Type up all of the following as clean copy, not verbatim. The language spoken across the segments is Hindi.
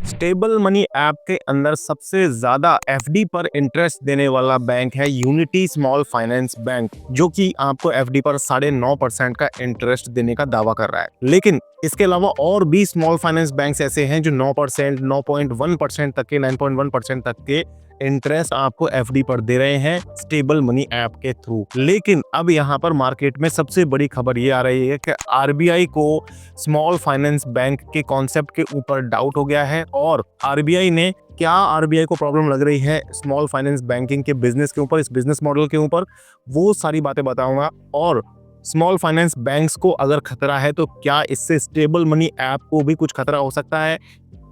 स्टेबल मनी ऐप के अंदर सबसे ज्यादा एफडी पर इंटरेस्ट देने वाला बैंक है यूनिटी स्मॉल फाइनेंस बैंक, जो कि आपको एफडी पर 9.5% का इंटरेस्ट देने का दावा कर रहा है। लेकिन इसके अलावा और भी स्मॉल फाइनेंस बैंक्स ऐसे हैं जो 9%, 9.1% तक के, 9.1% तक के इंटरेस्ट आपको एफडी पर दे रहे हैं स्टेबल मनी ऐप के थ्रू। लेकिन अब यहाँ पर मार्केट में सबसे बड़ी खबर ये आ रही है कि आरबीआई को स्मॉल फाइनेंस बैंक के कॉन्सेप्ट के ऊपर डाउट हो गया है और आरबीआई को प्रॉब्लम लग रही है स्मॉल फाइनेंस बैंकिंग के बिजनेस के ऊपर, इस बिजनेस मॉडल के ऊपर, वो सारी बातें बताऊंगा। और स्मॉल फाइनेंस बैंक्स को अगर खतरा है तो क्या इससे स्टेबल मनी ऐप को भी कुछ खतरा हो सकता है?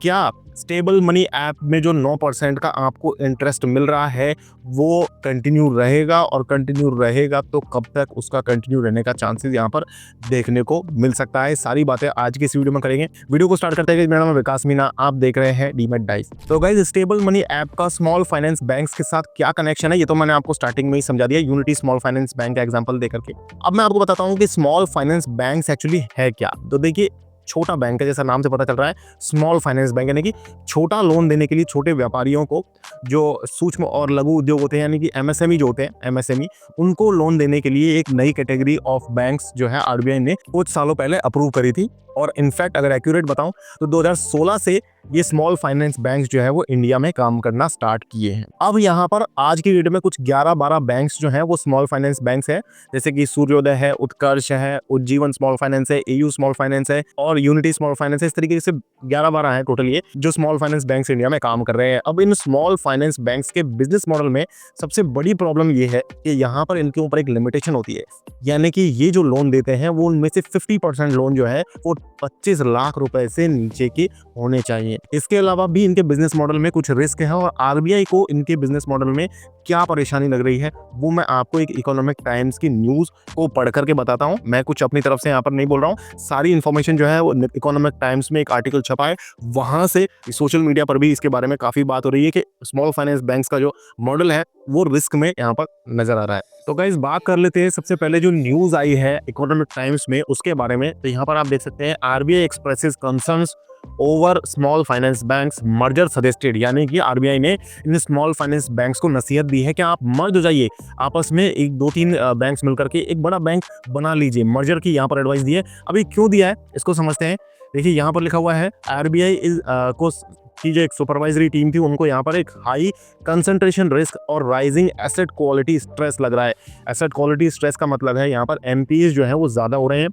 क्या स्टेबल मनी ऐप में जो 9% का आपको इंटरेस्ट मिल रहा है वो कंटिन्यू रहेगा, और कंटिन्यू रहेगा तो कब तक उसका कंटिन्यू रहने का चांसेस यहाँ पर देखने को मिल सकता है? सारी बातें आज की इस वीडियो में करेंगे। वीडियो को स्टार्ट करते हैं। मेरा नाम है विकास मीना, आप देख रहे हैं डीमैट डाइस। तो गाइस, स्टेबल मनी ऐप का स्मॉल फाइनेंस बैंक्स के साथ क्या कनेक्शन है ये तो मैंने आपको स्टार्टिंग में ही समझा दिया, यूनिटी स्मॉल फाइनेंस बैंक का एग्जाम्पल देकर के। अब मैं आपको बताता हूँ कि स्मॉल फाइनेंस बैंक्स एक्चुअली है क्या। तो देखिए, छोटा बैंक है, जैसा नाम से पता चल रहा है स्मॉल फाइनेंस बैंक, यानी कि छोटा लोन देने के लिए छोटे व्यापारियों को, जो सूक्ष्म और लघु उद्योग होते हैं यानी कि एमएसएमई जो होते हैं, एमएसएमई, उनको लोन देने के लिए एक नई कैटेगरी ऑफ बैंक्स जो है आरबीआई ने कुछ सालों पहले अप्रूव करी थी। और इनफैक्ट अगर एक्यूरेट बताऊं तो 2016 से ये स्मॉल फाइनेंस बैंक्स जो है वो इंडिया में काम करना स्टार्ट किए हैं। अब यहाँ पर आज की वीडियो में कुछ 11-12 बैंक्स जो हैं वो स्मॉल फाइनेंस बैंक्स हैं, जैसे कि सूर्योदय है, उत्कर्ष है, उज्जीवन स्मॉल फाइनेंस है, एयू स्मॉल फाइनेंस है और यूनिटी स्मॉल फाइनेंस है। इस तरीके से 11-12 हैं टोटल ये जो स्मॉल फाइनेंस बैंक्स इंडिया में काम कर रहे हैं। अब इन स्मॉल फाइनेंस बैंक्स के बिजनेस मॉडल में सबसे बड़ी प्रॉब्लम ये है कि यहाँ पर इनके ऊपर एक लिमिटेशन होती है, यानी कि ये जो लोन देते हैं वो उनमें से 50% लोन जो है वो 25 लाख रुपए से नीचे के होने चाहिए। इसके अलावा भी इनके बिजनेस मॉडल में कुछ रिस्क है, और आरबीआई को इनके बिजनेस मॉडल में क्या परेशानी लग रही है वो मैं आपको एक इकोनॉमिक टाइम्स की न्यूज को पढ़ करके बताता हूं। मैं कुछ अपनी तरफ से यहाँ पर नहीं बोल रहा हूं, सारी इन्फॉर्मेशन जो है वो इकोनॉमिक टाइम्स में एक आर्टिकल छपा है, वहां से सोशल मीडिया पर भी इसके बारे में काफी बात हो रही है कि स्मॉल फाइनेंस बैंक्स का जो मॉडल है वो रिस्क में यहाँ पर नजर आ रहा है। तो गाइस, बात कर लेते हैं सबसे पहले जो न्यूज आई है इकोनॉमिक टाइम्स में उसके बारे में। तो यहाँ पर आप देख सकते हैं, RBI expresses concerns over small finance banks merger suggested, यानी कि आरबीआई ने इन स्मॉल फाइनेंस बैंक्स को नसीहत दी है कि आप मर्ज हो जाइए, आपस में एक 2-3 बैंक्स मिलकर के एक बड़ा बैंक बना लीजिए। मर्जर की यहाँ पर एडवाइस दी है। अभी क्यों दिया है इसको समझते हैं। देखिए, यहाँ पर लिखा हुआ है आरबीआई को की जो एक सुपरवाइजरी टीम थी उनको यहाँ पर एक हाई कंसंट्रेशन रिस्क और राइजिंग एसेट क्वालिटी स्ट्रेस लग रहा है। एसेट क्वालिटी स्ट्रेस का मतलब है यहाँ पर एमपीएस जो है वो ज़्यादा हो रहे हैं,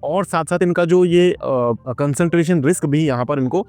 और साथ साथ इनका जो ये कंसंट्रेशन रिस्क भी यहाँ पर इनको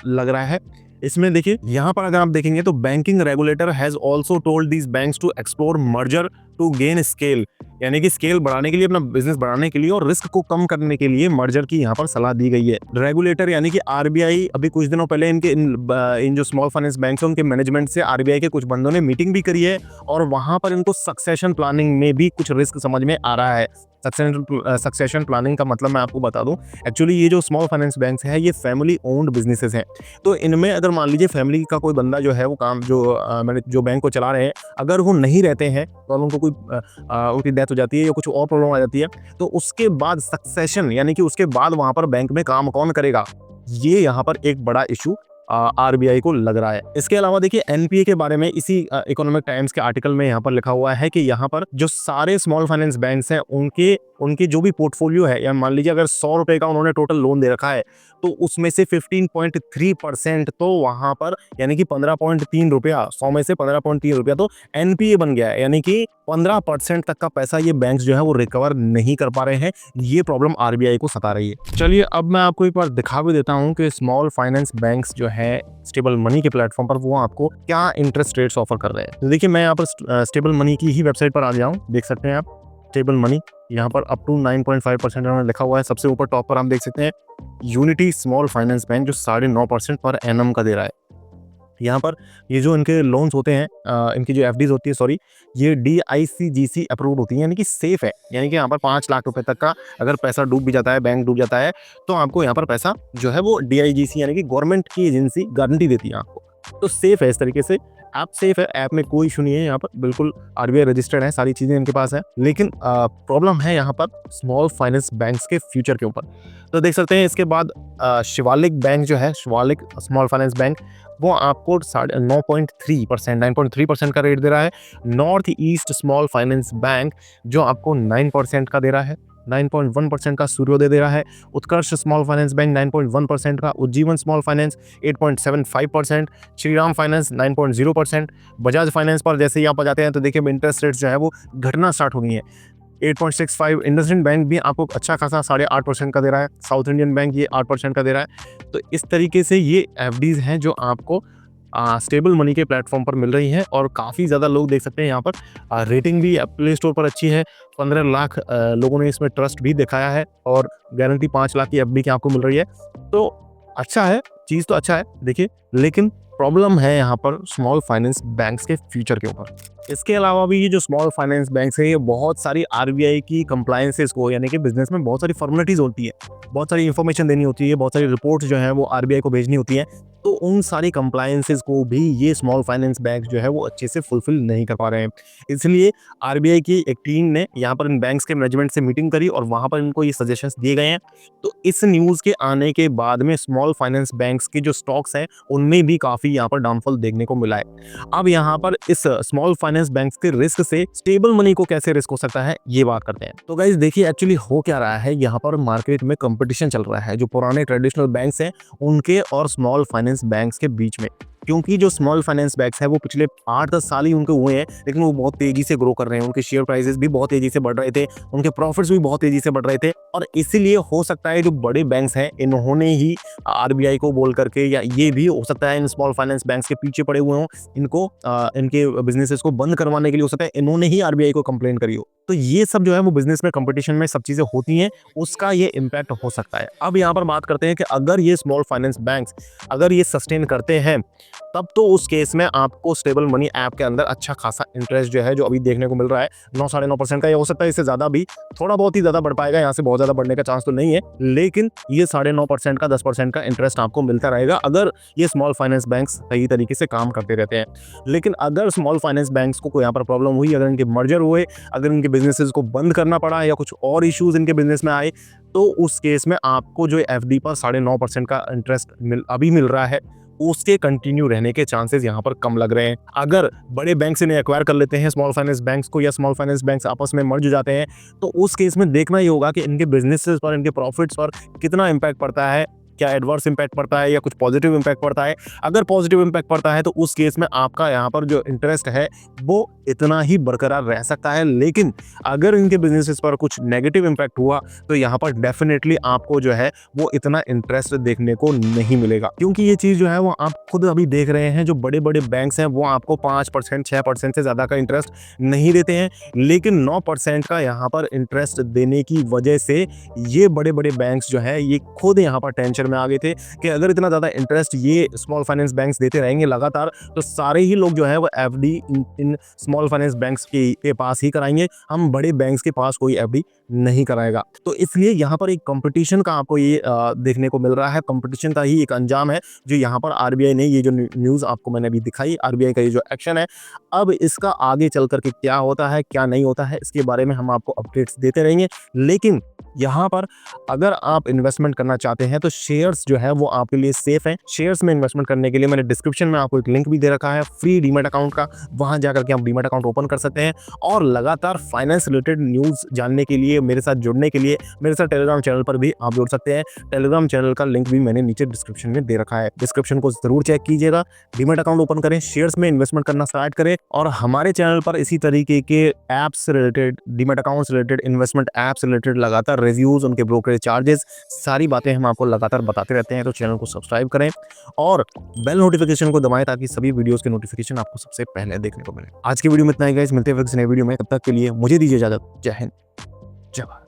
लग रहा है। इसमें देखिए, यहाँ पर अगर आप देखेंगे तो banking regulator has also told these banks to explore merger to gain scale, यानी कि स्केल बढ़ाने के लिए, अपना बिजनेस बढ़ाने के लिए और रिस्क को कम करने के लिए मर्जर की यहाँ पर सलाह दी गई है। रेगुलेटर यानी कि आरबीआई अभी कुछ दिनों पहले इन जो स्मॉल फाइनेंस बैंक्स हैं उनके मैनेजमेंट से आरबीआई के कुछ बंदों ने मीटिंग भी करी है, और वहां पर इनको सक्सेशन प्लानिंग में भी कुछ रिस्क समझ में आ रहा है। सक्सेशन प्लानिंग का मतलब मैं आपको बता दूं, एक्चुअली ये जो स्मॉल फाइनेंस बैंक्स है ये फैमिली ओन्ड बिजनेसेस हैं। तो इनमें अगर मान लीजिए फैमिली का कोई बंदा जो है वो काम जो बैंक को चला रहे हैं, अगर वो नहीं रहते हैं और उनको कोई उनकी डेथ हो जाती है या कुछ और प्रॉब्लम आ जाती है, तो उसके बाद सक्सेशन यानी कि उसके बाद वहां पर बैंक में काम कौन करेगा, ये यहाँ पर एक बड़ा इशू आरबीआई को लग रहा है। इसके अलावा देखिए, एनपीए के बारे में इसी इकोनॉमिक टाइम्स के आर्टिकल में यहाँ पर लिखा हुआ है कि यहाँ पर जो सारे स्मॉल फाइनेंस बैंक्स हैं उनके जो भी पोर्टफोलियो है, या मान लीजिए अगर 100 रुपए का उन्होंने टोटल लोन दे रखा है तो उसमें से 15.3% तो वहां पर, यानी कि 15.3 रुपया, 100 में से 15.3 रुपया तो एनपीए बन गया है, यानी कि 15% तक का पैसा ये बैंक्स जो है वो रिकवर नहीं कर पा रहे हैं। ये प्रॉब्लम आरबीआई को सता रही है। चलिए, अब मैं आपको एक बार दिखा भी देता हूँ कि स्मॉल फाइनेंस बैंक्स जो है स्टेबल मनी के प्लेटफॉर्म पर वो आपको क्या इंटरेस्ट रेट्स ऑफर कर रहे हैं। तो देखिए, मैं यहाँ पर स्टेबल मनी की ही वेबसाइट पर आ जाऊँ, देख सकते हैं आप स्टेबल मनी, यहाँ पर अप टू 9.5% उन्होंने लिखा हुआ है। सबसे ऊपर टॉप पर आप देख सकते हैं यूनिटी स्मॉल फाइनेंस बैंक जो 9.5% पर एनम का दे रहा है। यहाँ पर ये जो इनके लोन्स होते हैं, इनकी जो एफडीज होती है, सॉरी, ये DICGC अप्रूव्ड होती है, यानी कि सेफ है। यानी कि यहाँ पर 5 लाख रुपए तक का अगर पैसा डूब भी जाता है, बैंक डूब जाता है, तो आपको यहाँ पर पैसा जो है वो DIGC यानी कि गवर्नमेंट की एजेंसी गारंटी देती है आपको, तो सेफ है इस तरीके से। ऐप सेफ है, ऐप में कोई इशू नहीं है, यहाँ पर बिल्कुल आरबीआई रजिस्टर्ड है, सारी चीज़ें इनके पास है। लेकिन प्रॉब्लम है यहाँ पर स्मॉल फाइनेंस बैंक्स के फ्यूचर के ऊपर। तो देख सकते हैं इसके बाद शिवालिक बैंक जो है, शिवालिक स्मॉल फाइनेंस बैंक, वो आपको 9.3% 9.3% का रेट दे रहा है। North east small finance bank जो आपको 9% का दे रहा है, 9.1% का सूर्योदय दे रहा है। उत्कर्ष स्मॉल फाइनेंस बैंक 9.1% का, Ujjivan small finance 8.75%, Shriram finance 9.0%। Bajaj finance पर जैसे ही आप आ जाते हैं तो देखिए इंटरेस्ट रेट जो है वो घटना स्टार्ट हो गई है, 8.65। इंडसइंड बैंक भी आपको अच्छा खासा 8.5% का दे रहा है। साउथ इंडियन बैंक ये 8% का दे रहा है। तो इस तरीके से ये एफडीज हैं जो आपको स्टेबल मनी के प्लेटफॉर्म पर मिल रही है और काफ़ी ज़्यादा लोग देख सकते हैं यहाँ पर रेटिंग भी प्ले स्टोर पर अच्छी है। 15 लाख लोगों ने इसमें ट्रस्ट भी दिखाया है और गारंटी 5 लाख की एफडी की आपको मिल रही है। तो अच्छा है, चीज़ तो अच्छा है देखिए, लेकिन प्रॉब्लम है यहाँ पर स्मॉल फाइनेंस बैंक्स के फ्यूचर के ऊपर। इसके अलावा भी ये जो स्मॉल फाइनेंस बैंक्स है, ये बहुत सारी आरबीआई की कंप्लायंसेस को, यानी कि बिजनेस में बहुत सारी फॉर्मेलिटीज होती है, बहुत सारी इंफॉर्मेशन देनी होती है, बहुत सारी रिपोर्ट्स जो है वो आरबीआई को भेजनी होती है। तो उन सारी कंप्लायंसेस को भी ये स्मॉल फाइनेंस बैंक जो है वो अच्छे से फुलफिल नहीं कर पा रहे हैं। इसलिए आरबीआई की एक टीम ने यहाँ पर इन बैंक्स के मैनेजमेंट से मीटिंग करी और वहाँ पर इनको ये सजेशंस दिए गए हैं। तो इस न्यूज़ के आने के बाद में स्मॉल फाइनेंस बैंक्स के जो स्टॉक्स हैं उनमें भी काफ़ी यहाँ पर डाउनफॉल देखने को मिला है। अब यहाँ पर इस स्मॉल फाइनेंस बैंक्स के रिस्क से स्टेबल मनी को कैसे रिस्क हो सकता है, ये बात करते हैं। तो गाइस देखिए एक्चुअली हो क्या रहा है, यहाँ पर मार्केट में कंपटीशन चल रहा है जो पुराने ट्रेडिशनल बैंक्स हैं उनके और स्मॉल फाइनेंस बैंक्स के बीच में। क्योंकि जो स्मॉल फाइनेंस बैंक्स है वो पिछले 8-10 साल ही उनके हुए हैं, लेकिन वो बहुत तेजी से ग्रो कर रहे हैं, उनके शेयर प्राइसेस भी बहुत तेजी से बढ़ रहे थे, उनके प्रॉफिट्स भी बहुत तेजी से बढ़ रहे थे। और इसीलिए हो सकता है जो बड़े बैंक्स हैं इन्होंने ही आरबीआई को बोल करके, या ये भी हो सकता है इन स्मॉल फाइनेंस बैंक्स के पीछे पड़े हुए हों, इनको इनके बिजनेसेस को बंद करवाने के लिए हो सकता है इन्होंने ही आरबीआई को कंप्लेन करी हो। तो ये सब जो है वो बिजनेस में, कंपटीशन में सब चीजें होती हैं, उसका ये इम्पैक्ट हो सकता है। अब यहाँ पर बात करते हैं कि अगर ये स्मॉल फाइनेंस बैंक्स अगर ये सस्टेन करते हैं, तब तो उस केस में आपको स्टेबल मनी ऐप के अंदर अच्छा खासा इंटरेस्ट जो है, जो अभी देखने को मिल रहा है 9-9.5% का, या हो सकता है इससे ज्यादा भी, थोड़ा बहुत ही ज्यादा बढ़ पाएगा, यहाँ से बहुत ज्यादा बढ़ने का चांस तो नहीं है, लेकिन ये 9.5% का 10% का इंटरेस्ट आपको मिलता रहेगा अगर ये स्मॉल फाइनेंस बैंक्स सही तरीके से काम करते रहते हैं। लेकिन अगर स्मॉल फाइनेंस बैंक्स को यहाँ पर प्रॉब्लम हुई, अगर इनके मर्जर हुए, अगर इनके बिजनेसेस को बंद करना पड़ा या कुछ और इश्यूज इनके बिजनेस में आए, तो उस केस में आपको जो एफडी पर 9.5% का इंटरेस्ट अभी मिल रहा है, उसके कंटिन्यू रहने के चांसेस यहाँ पर कम लग रहे हैं। अगर बड़े बैंक से एक्वायर कर लेते हैं स्मॉल फाइनेंस बैंक्स को, या स्मॉल फाइनेंस बैंक्स आपस में मर्ज जाते हैं, तो उस केस में देखना ही होगा कि इनके बिजनेसेस पर, इनके प्रॉफिट्स पर कितना इम्पैक्ट पड़ता है, क्या एडवर्स इम्पैक्ट पड़ता है या कुछ पॉजिटिव इम्पैक्ट पड़ता है। अगर पॉजिटिव इम्पैक्ट पड़ता है तो उस केस में आपका यहाँ पर जो इंटरेस्ट है वो इतना ही बरकरार रह सकता है, लेकिन अगर इनके बिजनेसेस पर कुछ नेगेटिव इम्पैक्ट हुआ तो यहाँ पर डेफिनेटली आपको जो है वो इतना इंटरेस्ट देखने को नहीं मिलेगा। क्योंकि ये चीज़ जो है वो आप खुद अभी देख रहे हैं, जो बड़े बड़े बैंक्स हैं वो आपको 5%, 6% से ज़्यादा का इंटरेस्ट नहीं देते हैं, लेकिन 9% का यहाँ पर इंटरेस्ट देने की वजह से ये बड़े बड़े बैंक्स जो है ये खुद यहाँ पर टेंशन में आ गए थे कि अगर इतना ज़्यादा इंटरेस्ट ये स्मॉल फाइनेंस बैंक्स देते रहेंगे लगातार, तो सारे ही लोग जो है वो FD in small finance banks के पास ही कराएंगे, हम बड़े बैंक्स के पास कोई एफडी नहीं कराएगा। तो इसलिए यहाँ पर एक कंपटीशन का आपको ये देखने को मिल रहा है, कंपटीशन का ही एक अंजाम है जो यहाँ पर आरबीआई ने, ये जो न्यूज़ आपको मैंने अभी दिखाई, आरबीआई का ये जो एक्शन है, अब इसका आगे चल करके क्या होता है क्या नहीं होता है इसके बारे में हम आपको अपडेट्स देते रहेंगे। लेकिन यहाँ पर अगर आप इन्वेस्टमेंट करना चाहते हैं तो शेयर्स जो है वो आपके लिए सेफ है। शेयर्स में इन्वेस्टमेंट करने के लिए मैंने डिस्क्रिप्शन में आपको एक लिंक भी दे रखा है फ्री डीमैट अकाउंट का, वहां जाकर के आप डीमैट अकाउंट ओपन कर सकते हैं और लगातार फाइनेंस रिलेटेड न्यूज़ जानने के लिए, मेरे साथ जुड़ने के लिए मेरे साथ टेलीग्राम चैनल पर भी आप जुड़ सकते हैं। टेलीग्राम चैनल का लिंक भी मैंने नीचे डिस्क्रिप्शन में दे रखा है, डिस्क्रिप्शन को जरूर चेक कीजिएगा। डीमैट अकाउंट ओपन करें, शेयर्स में इन्वेस्टमेंट करना स्टार्ट करें और हमारे चैनल पर इसी तरीके के apps related, demat accounts related, investment apps related लगातार रिव्यूज, उनके ब्रोकरेज चार्जेस, सारी बातें हम आपको लगातार बताते रहते हैं। तो चैनल को सब्सक्राइब करें और बेल नोटिफिकेशन को दबाएं ताकि सभी वीडियोस के नोटिफिकेशन आपको सबसे पहले देखने को मिले। आज की वीडियो में इतना ही गाइस, मिलते हैं फिर से नई वीडियो में, तब तक के लिए मुझे दीजिए इजाजत। जय हिंद, जय भारत।